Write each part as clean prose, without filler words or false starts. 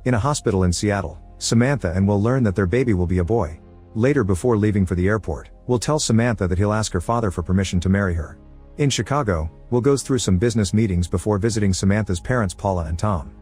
In a hospital in Seattle, Samantha and Will learn that their baby will be a boy. Later, before leaving for the airport, Will tells Samantha that he'll ask her father for permission to marry her. In Chicago, Will goes through some business meetings before visiting Samantha's parents Paula and Tom.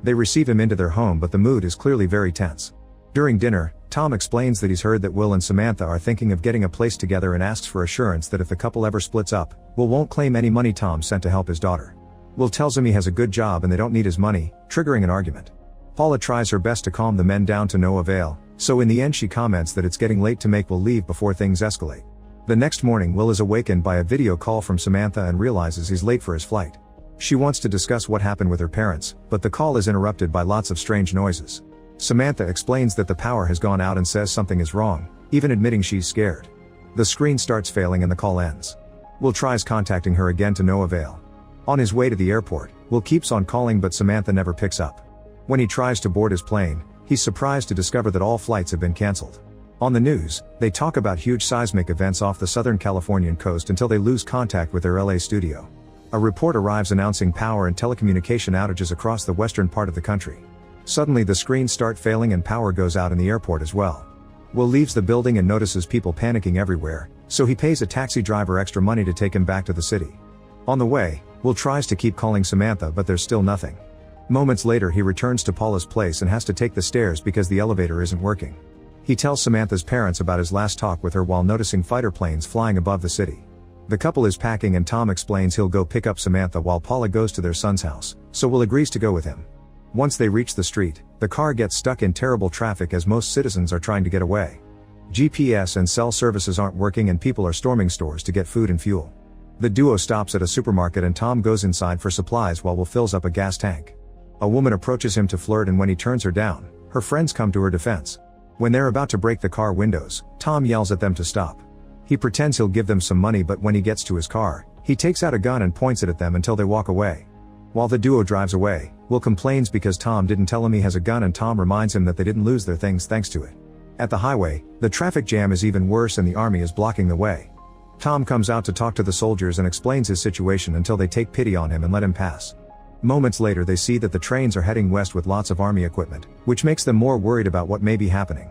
They receive him into their home, but the mood is clearly very tense. During dinner, Tom explains that he's heard that Will and Samantha are thinking of getting a place together and asks for assurance that if the couple ever splits up, Will won't claim any money Tom sent to help his daughter. Will tells him he has a good job and they don't need his money, triggering an argument. Paula tries her best to calm the men down to no avail, so in the end she comments that it's getting late to make Will leave before things escalate. The next morning Will is awakened by a video call from Samantha and realizes he's late for his flight. She wants to discuss what happened with her parents, but the call is interrupted by lots of strange noises. Samantha explains that the power has gone out and says something is wrong, even admitting she's scared. The screen starts failing and the call ends. Will tries contacting her again to no avail. On his way to the airport, Will keeps on calling but Samantha never picks up. When he tries to board his plane, he's surprised to discover that all flights have been cancelled. On the news, they talk about huge seismic events off the Southern Californian coast until they lose contact with their LA studio. A report arrives announcing power and telecommunication outages across the western part of the country. Suddenly the screens start failing and power goes out in the airport as well. Will leaves the building and notices people panicking everywhere, so he pays a taxi driver extra money to take him back to the city. On the way, Will tries to keep calling Samantha but there's still nothing. Moments later he returns to Paula's place and has to take the stairs because the elevator isn't working. He tells Samantha's parents about his last talk with her while noticing fighter planes flying above the city. The couple is packing and Tom explains he'll go pick up Samantha while Paula goes to their son's house, so Will agrees to go with him. Once they reach the street, the car gets stuck in terrible traffic as most citizens are trying to get away. GPS and cell services aren't working and people are storming stores to get food and fuel. The duo stops at a supermarket and Tom goes inside for supplies while Will fills up a gas tank. A woman approaches him to flirt and when he turns her down, her friends come to her defense. When they're about to break the car windows, Tom yells at them to stop. He pretends he'll give them some money but when he gets to his car, he takes out a gun and points it at them until they walk away. While the duo drives away, Will complains because Tom didn't tell him he has a gun and Tom reminds him that they didn't lose their things thanks to it. At the highway, the traffic jam is even worse and the army is blocking the way. Tom comes out to talk to the soldiers and explains his situation until they take pity on him and let him pass. Moments later they see that the trains are heading west with lots of army equipment, which makes them more worried about what may be happening.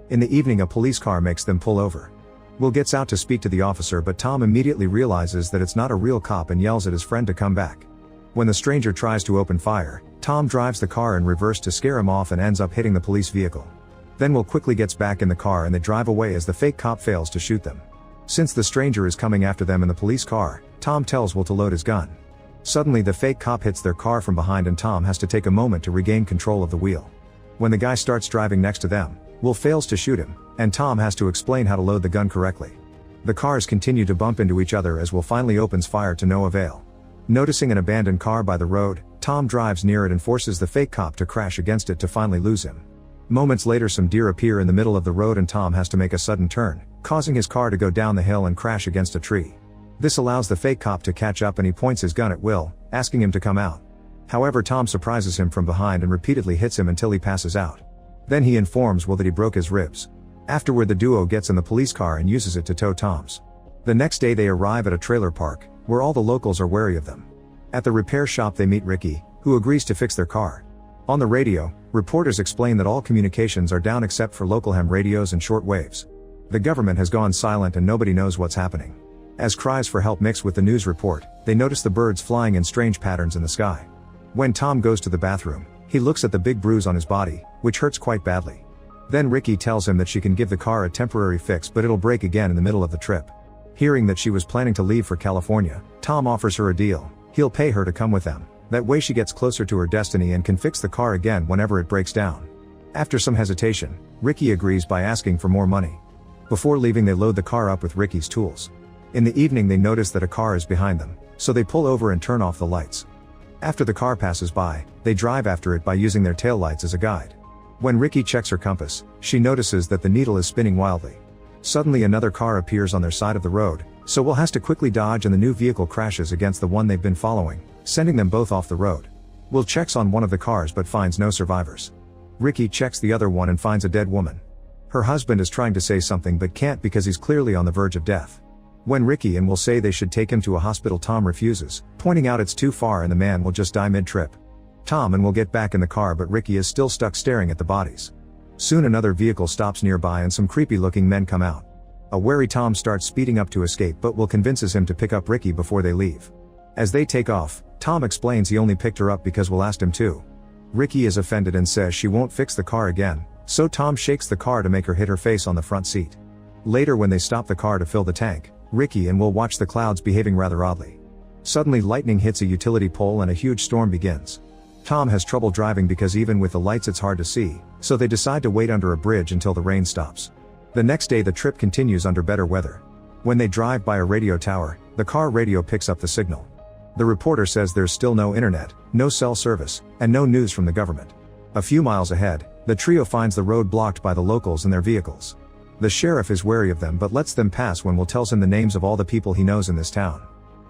In the evening a police car makes them pull over. Will gets out to speak to the officer but Tom immediately realizes that it's not a real cop and yells at his friend to come back. When the stranger tries to open fire, Tom drives the car in reverse to scare him off and ends up hitting the police vehicle. Then Will quickly gets back in the car and they drive away as the fake cop fails to shoot them. Since the stranger is coming after them in the police car, Tom tells Will to load his gun. Suddenly the fake cop hits their car from behind and Tom has to take a moment to regain control of the wheel. When the guy starts driving next to them, Will fails to shoot him, and Tom has to explain how to load the gun correctly. The cars continue to bump into each other as Will finally opens fire to no avail. Noticing an abandoned car by the road, Tom drives near it and forces the fake cop to crash against it to finally lose him. Moments later some deer appear in the middle of the road and Tom has to make a sudden turn, causing his car to go down the hill and crash against a tree. This allows the fake cop to catch up and he points his gun at Will, asking him to come out. However, Tom surprises him from behind and repeatedly hits him until he passes out. Then he informs Will that he broke his ribs. Afterward the duo gets in the police car and uses it to tow Tom's. The next day they arrive at a trailer park, where all the locals are wary of them. At the repair shop they meet Ricky, who agrees to fix their car. On the radio, reporters explain that all communications are down except for local ham radios and short waves. The government has gone silent and nobody knows what's happening. As cries for help mix with the news report, they notice the birds flying in strange patterns in the sky. When Tom goes to the bathroom, he looks at the big bruise on his body, which hurts quite badly. Then Ricky tells him that she can give the car a temporary fix but it'll break again in the middle of the trip. Hearing that she was planning to leave for California, Tom offers her a deal. He'll pay her to come with them. That way she gets closer to her destiny and can fix the car again whenever it breaks down. After some hesitation, Ricky agrees by asking for more money. Before leaving they load the car up with Ricky's tools. In the evening they notice that a car is behind them, so they pull over and turn off the lights. After the car passes by, they drive after it by using their taillights as a guide. When Ricky checks her compass, she notices that the needle is spinning wildly. Suddenly another car appears on their side of the road, so Will has to quickly dodge and the new vehicle crashes against the one they've been following, sending them both off the road. Will checks on one of the cars but finds no survivors. Ricky checks the other one and finds a dead woman. Her husband is trying to say something but can't because he's clearly on the verge of death. When Ricky and Will say they should take him to a hospital, Tom refuses, pointing out it's too far and the man will just die mid-trip. Tom and Will get back in the car, but Ricky is still stuck staring at the bodies. Soon another vehicle stops nearby and some creepy looking men come out. A wary Tom starts speeding up to escape, but Will convinces him to pick up Ricky before they leave. As they take off, Tom explains he only picked her up because Will asked him to. Ricky is offended and says she won't fix the car again, so Tom shakes the car to make her hit her face on the front seat. Later, when they stop the car to fill the tank, Ricky and Will watch the clouds behaving rather oddly. Suddenly lightning hits a utility pole and a huge storm begins. Tom has trouble driving because even with the lights it's hard to see, so they decide to wait under a bridge until the rain stops. The next day the trip continues under better weather. When they drive by a radio tower, the car radio picks up the signal. The reporter says there's still no internet, no cell service, and no news from the government. A few miles ahead, the trio finds the road blocked by the locals and their vehicles. The sheriff is wary of them but lets them pass when Will tells him the names of all the people he knows in this town.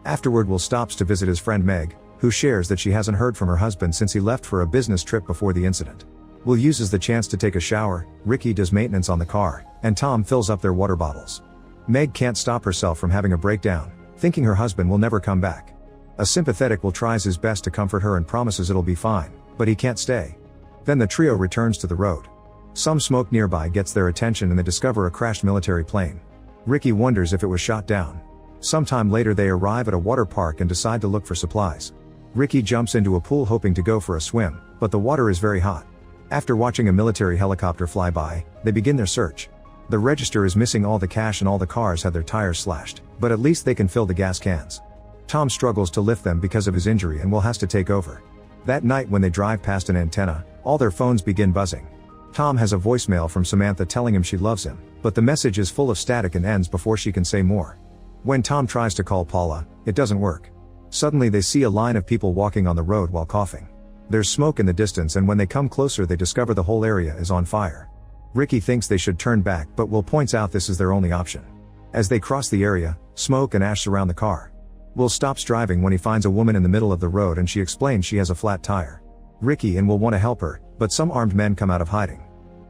Afterward, Will stops to visit his friend Meg, who shares that she hasn't heard from her husband since he left for a business trip before the incident. Will uses the chance to take a shower, Ricky does maintenance on the car, and Tom fills up their water bottles. Meg can't stop herself from having a breakdown, thinking her husband will never come back. A sympathetic Will tries his best to comfort her and promises it'll be fine, but he can't stay. Then the trio returns to the road. Some smoke nearby gets their attention and they discover a crashed military plane. Ricky wonders if it was shot down. Sometime later they arrive at a water park and decide to look for supplies. Ricky jumps into a pool hoping to go for a swim, but the water is very hot. After watching a military helicopter fly by, they begin their search. The register is missing all the cash and all the cars had their tires slashed, but at least they can fill the gas cans. Tom struggles to lift them because of his injury and Will has to take over. That night when they drive past an antenna, all their phones begin buzzing. Tom has a voicemail from Samantha telling him she loves him, but the message is full of static and ends before she can say more. When Tom tries to call Paula, it doesn't work. Suddenly they see a line of people walking on the road while coughing. There's smoke in the distance and when they come closer they discover the whole area is on fire. Ricky thinks they should turn back but Will points out this is their only option. As they cross the area, smoke and ash surround the car. Will stops driving when he finds a woman in the middle of the road and she explains she has a flat tire. Ricky and Will want to help her, but some armed men come out of hiding.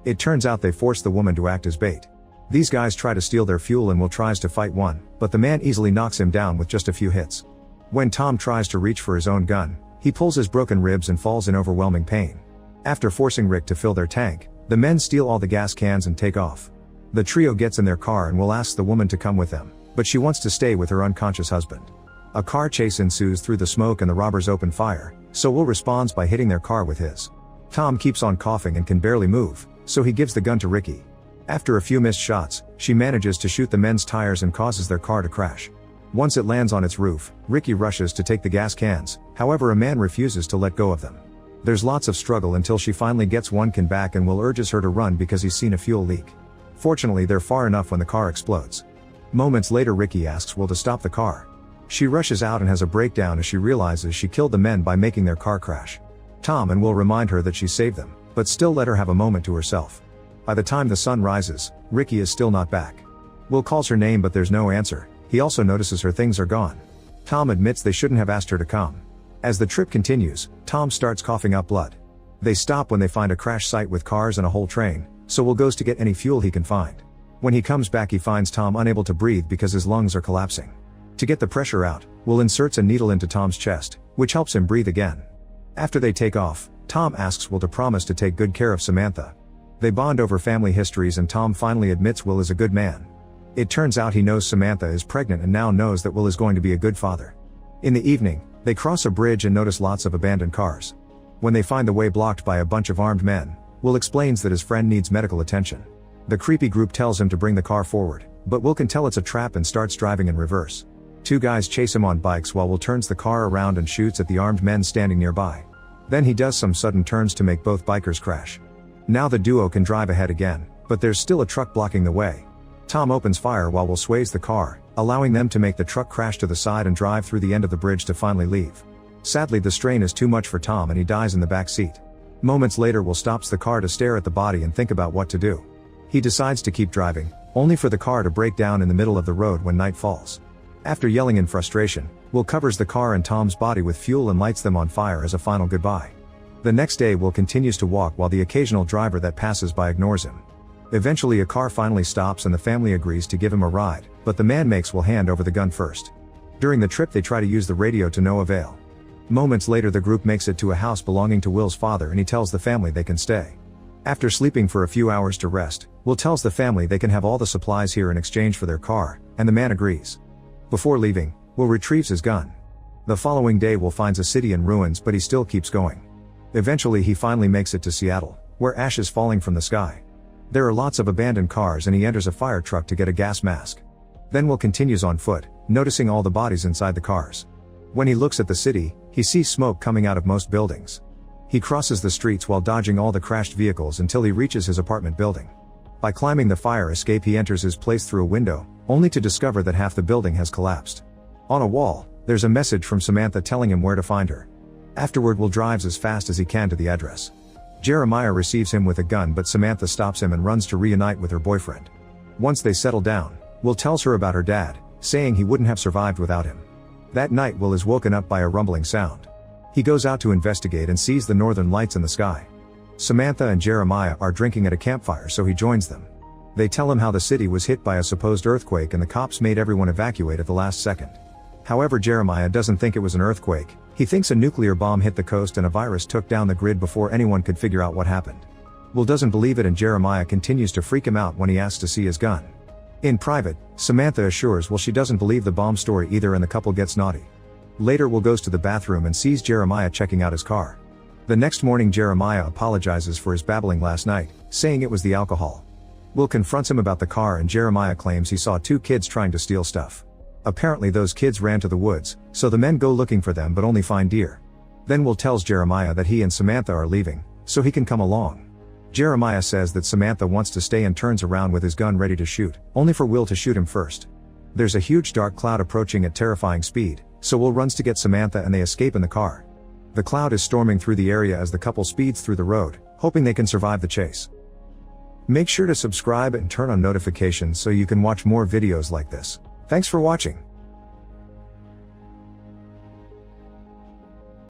It turns out they force the woman to act as bait. These guys try to steal their fuel and Will tries to fight one, but the man easily knocks him down with just a few hits. When Tom tries to reach for his own gun, he pulls his broken ribs and falls in overwhelming pain. After forcing Rick to fill their tank, the men steal all the gas cans and take off. The trio gets in their car and Will asks the woman to come with them, but she wants to stay with her unconscious husband. A car chase ensues through the smoke and the robbers open fire, so Will responds by hitting their car with his. Tom keeps on coughing and can barely move, so he gives the gun to Ricky. After a few missed shots, she manages to shoot the men's tires and causes their car to crash. Once it lands on its roof, Ricky rushes to take the gas cans, however a man refuses to let go of them. There's lots of struggle until she finally gets one can back and Will urges her to run because he's seen a fuel leak. Fortunately they're far enough when the car explodes. Moments later Ricky asks Will to stop the car. She rushes out and has a breakdown as she realizes she killed the men by making their car crash. Tom and Will remind her that she saved them, but still let her have a moment to herself. By the time the sun rises, Ricky is still not back. Will calls her name but there's no answer. He also notices her things are gone. Tom admits they shouldn't have asked her to come. As the trip continues, Tom starts coughing up blood. They stop when they find a crash site with cars and a whole train, so Will goes to get any fuel he can find. When he comes back he finds Tom unable to breathe because his lungs are collapsing. To get the pressure out, Will inserts a needle into Tom's chest, which helps him breathe again. After they take off, Tom asks Will to promise to take good care of Samantha. They bond over family histories and Tom finally admits Will is a good man. It turns out he knows Samantha is pregnant and now knows that Will is going to be a good father. In the evening, they cross a bridge and notice lots of abandoned cars. When they find the way blocked by a bunch of armed men, Will explains that his friend needs medical attention. The creepy group tells him to bring the car forward, but Will can tell it's a trap and starts driving in reverse. Two guys chase him on bikes while Will turns the car around and shoots at the armed men standing nearby. Then he does some sudden turns to make both bikers crash. Now the duo can drive ahead again, but there's still a truck blocking the way. Tom opens fire while Will sways the car, allowing them to make the truck crash to the side and drive through the end of the bridge to finally leave. Sadly the strain is too much for Tom and he dies in the back seat. Moments later Will stops the car to stare at the body and think about what to do. He decides to keep driving, only for the car to break down in the middle of the road when night falls. After yelling in frustration, Will covers the car and Tom's body with fuel and lights them on fire as a final goodbye. The next day Will continues to walk while the occasional driver that passes by ignores him. Eventually a car finally stops and the family agrees to give him a ride, but the man makes Will hand over the gun first. During the trip they try to use the radio to no avail. Moments later the group makes it to a house belonging to Will's father and he tells the family they can stay. After sleeping for a few hours to rest, Will tells the family they can have all the supplies here in exchange for their car, and the man agrees. Before leaving, Will retrieves his gun. The following day Will finds a city in ruins but he still keeps going. Eventually he finally makes it to Seattle, where ash is falling from the sky. There are lots of abandoned cars and he enters a fire truck to get a gas mask. Then Will continues on foot, noticing all the bodies inside the cars. When he looks at the city, he sees smoke coming out of most buildings. He crosses the streets while dodging all the crashed vehicles until he reaches his apartment building. By climbing the fire escape he enters his place through a window, only to discover that half the building has collapsed. On a wall, there's a message from Samantha telling him where to find her. Afterward Will drives as fast as he can to the address. Jeremiah receives him with a gun but Samantha stops him and runs to reunite with her boyfriend. Once they settle down, Will tells her about her dad, saying he wouldn't have survived without him. That night Will is woken up by a rumbling sound. He goes out to investigate and sees the northern lights in the sky. Samantha and Jeremiah are drinking at a campfire so he joins them. They tell him how the city was hit by a supposed earthquake and the cops made everyone evacuate at the last second. However, Jeremiah doesn't think it was an earthquake, he thinks a nuclear bomb hit the coast and a virus took down the grid before anyone could figure out what happened. Will doesn't believe it and Jeremiah continues to freak him out when he asks to see his gun. In private, Samantha assures Will she doesn't believe the bomb story either and the couple gets naughty. Later Will goes to the bathroom and sees Jeremiah checking out his car. The next morning Jeremiah apologizes for his babbling last night, saying it was the alcohol. Will confronts him about the car and Jeremiah claims he saw two kids trying to steal stuff. Apparently those kids ran to the woods, so the men go looking for them but only find deer. Then Will tells Jeremiah that he and Samantha are leaving, so he can come along. Jeremiah says that Samantha wants to stay and turns around with his gun ready to shoot, only for Will to shoot him first. There's a huge dark cloud approaching at terrifying speed, so Will runs to get Samantha and they escape in the car. The cloud is storming through the area as the couple speeds through the road, hoping they can survive the chase. Make sure to subscribe and turn on notifications so you can watch more videos like this. Thanks for watching.